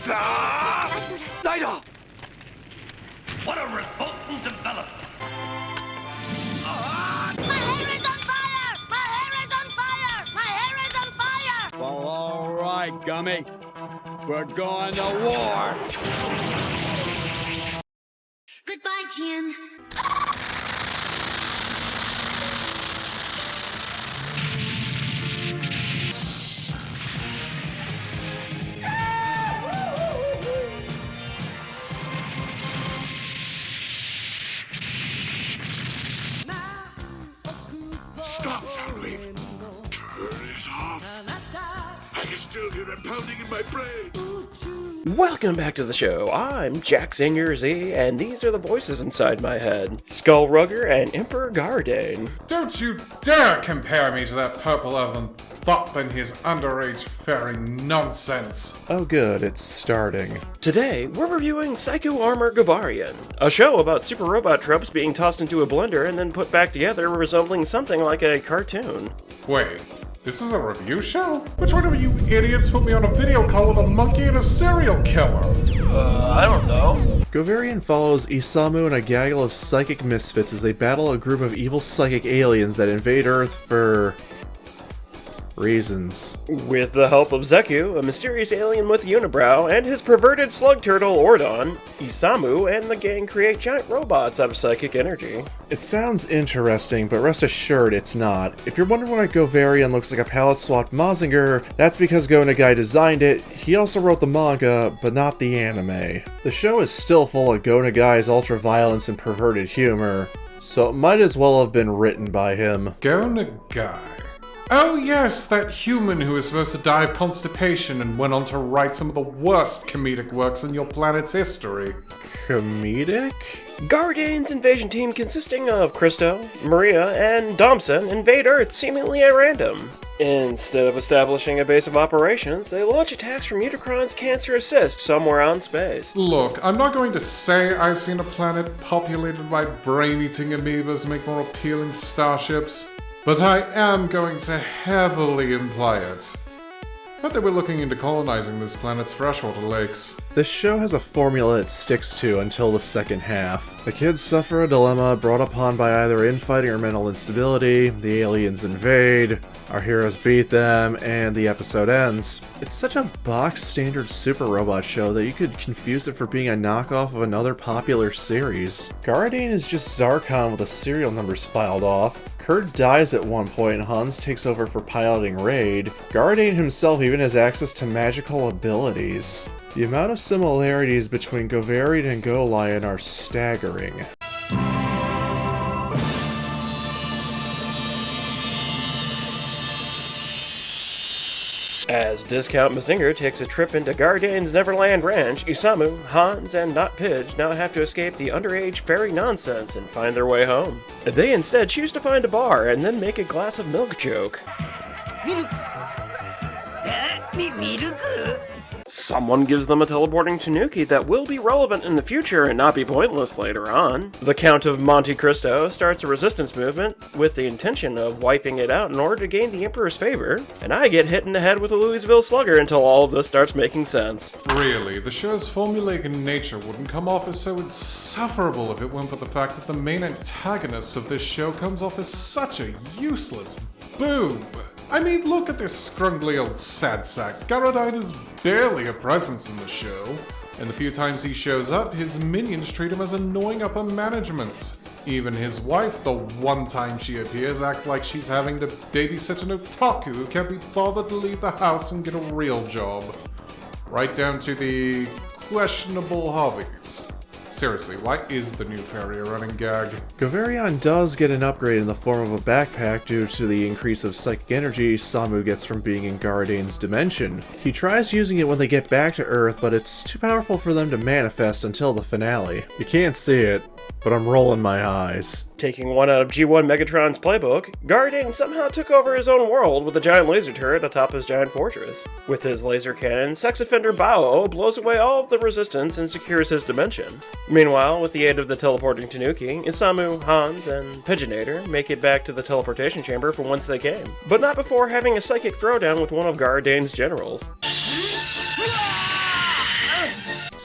Snyder! What a revolting development! My hair is on fire! My hair is on fire! My hair is on fire! Well, all right, Gummy. We're going to war. Goodbye, Jim. Stop, Soundwave. Turn it off. I can still hear it pounding in my brain. Welcome back to the show. I'm Jack Senior Z, and these are the voices inside my head. Skullrugger and Emperor Gardane. Don't you dare compare me to that purple oven thought and his underage fairy nonsense. Oh good, it's starting. Today, we're reviewing Psycho Armor Govarian, a show about super robot tropes being tossed into a blender and then put back together resembling something like a cartoon. Wait, this is a review show? Which one of you idiots put me on a video call with a monkey and a serial killer? I don't know. Govarian follows Isamu and a gaggle of psychic misfits as they battle a group of evil psychic aliens that invade Earth for reasons. With the help of Zeku, a mysterious alien with a unibrow, and his perverted slug turtle Ordon, Isamu and the gang create giant robots out of psychic energy. It sounds interesting, but rest assured it's not. If you're wondering why Govarian looks like a palette-swapped Mazinger, that's because Nagai designed it. He also wrote the manga, but not the anime. The show is still full of Nagai's ultra-violence and perverted humor, so it might as well have been written by him. Nagai. Oh yes, that human who was supposed to die of constipation and went on to write some of the worst comedic works in your planet's history. Comedic? Gardane's invasion team, consisting of Christo, Maria, and Domson, invade Earth seemingly at random. Instead of establishing a base of operations, they launch attacks from Unicron's cancerous cyst somewhere out in space. Look, I'm not going to say I've seen a planet populated by brain-eating amoebas make more appealing starships, but I am going to heavily imply it. But they were looking into colonizing this planet's freshwater lakes. This show has a formula it sticks to until the second half. The kids suffer a dilemma brought upon by either infighting or mental instability, the aliens invade, our heroes beat them, and the episode ends. It's such a box-standard super robot show that you could confuse it for being a knockoff of another popular series. Garian is just Zarkon with the serial numbers filed off. Kurt dies at one point and Hans takes over for piloting Raid. Garian himself even has access to magical abilities. The amount of similarities between Govarian and GoLion are staggering. As Discount Mazinger takes a trip into Gardane's Neverland Ranch, Isamu, Hans, and Not Pidge now have to escape the underage fairy nonsense and find their way home. They instead choose to find a bar and then make a glass of milk joke. Someone gives them a teleporting tanuki that will be relevant in the future and not be pointless later on. The Count of Monte Cristo starts a resistance movement with the intention of wiping it out in order to gain the Emperor's favor, and I get hit in the head with a Louisville Slugger until all of this starts making sense. Really, the show's formulaic nature wouldn't come off as so insufferable if it weren't for the fact that the main antagonist of this show comes off as such a useless boob. I mean, look at this scrungly old sad sack. Garian is barely a presence in the show, and the few times he shows up, his minions treat him as annoying upper management. Even his wife, the one time she appears, acts like she's having to babysit an otaku who can't be bothered to leave the house and get a real job. Right down to the questionable hobbies. Seriously, why is the new fairy a running gag? Govarian does get an upgrade in the form of a backpack due to the increase of psychic energy Samu gets from being in Gardane's dimension. He tries using it when they get back to Earth, but it's too powerful for them to manifest until the finale. You can't see it, but I'm rolling my eyes. Taking one out of G1 Megatron's playbook, Garian somehow took over his own world with a giant laser turret atop his giant fortress. With his laser cannon, sex offender Bao blows away all of the resistance and secures his dimension. Meanwhile, with the aid of the teleporting Tanuki, Isamu, Hans, and Pigeonator make it back to the teleportation chamber from whence they came, but not before having a psychic throwdown with one of Gardane's generals.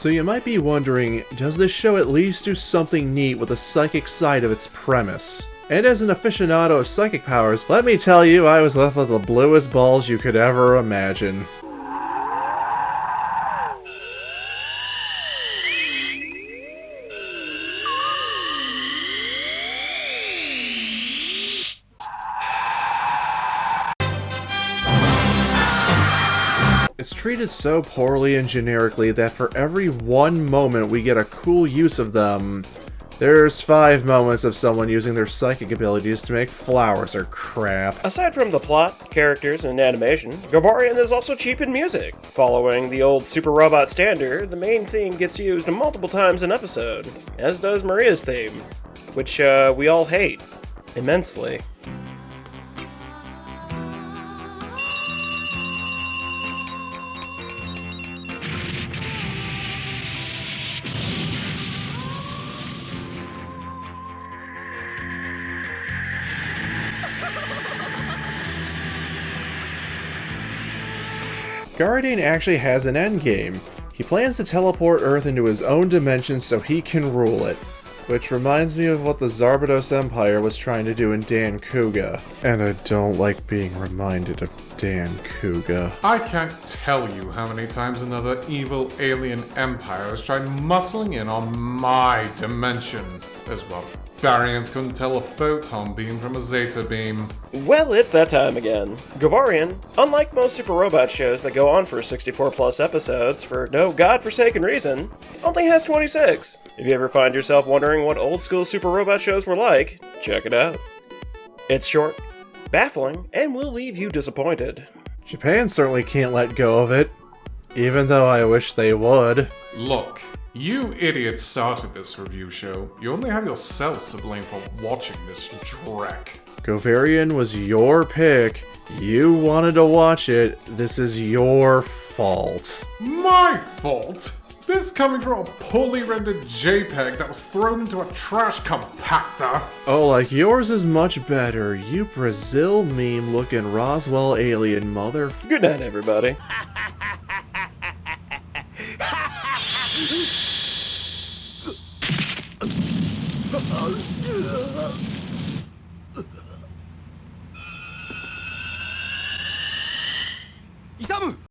So you might be wondering, does this show at least do something neat with the psychic side of its premise? And as an aficionado of psychic powers, let me tell you, I was left with the bluest balls you could ever imagine. It's treated so poorly and generically that for every one moment we get a cool use of them, there's 5 moments of someone using their psychic abilities to make flowers or crap. Aside from the plot, characters, and animation, Govarian is also cheap in music. Following the old Super Robot standard, the main theme gets used multiple times an episode, as does Maria's theme, which we all hate immensely. Garian actually has an endgame. He plans to teleport Earth into his own dimension so he can rule it. Which reminds me of what the Zarbados Empire was trying to do in Dan Kuga. And I don't like being reminded of Dan Kuga. I can't tell you how many times another evil alien empire has tried muscling in on my dimension. As well, Barians couldn't tell a photon beam from a zeta beam. Well, it's that time again. Govarian, unlike most Super Robot shows that go on for 64 plus episodes for no godforsaken reason, only has 26. If you ever find yourself wondering what old school Super Robot shows were like, check it out. It's short, baffling, and will leave you disappointed. Japan certainly can't let go of it, even though I wish they would. Look, you idiots started this review show. You only have yourselves to blame for watching this dreck. Govarian was your pick. You wanted to watch it. This is your fault. My fault? This coming from a poorly rendered JPEG that was thrown into a trash compactor. Oh, like yours is much better. You Brazil meme looking Roswell alien mother. Good night, everybody. Oh,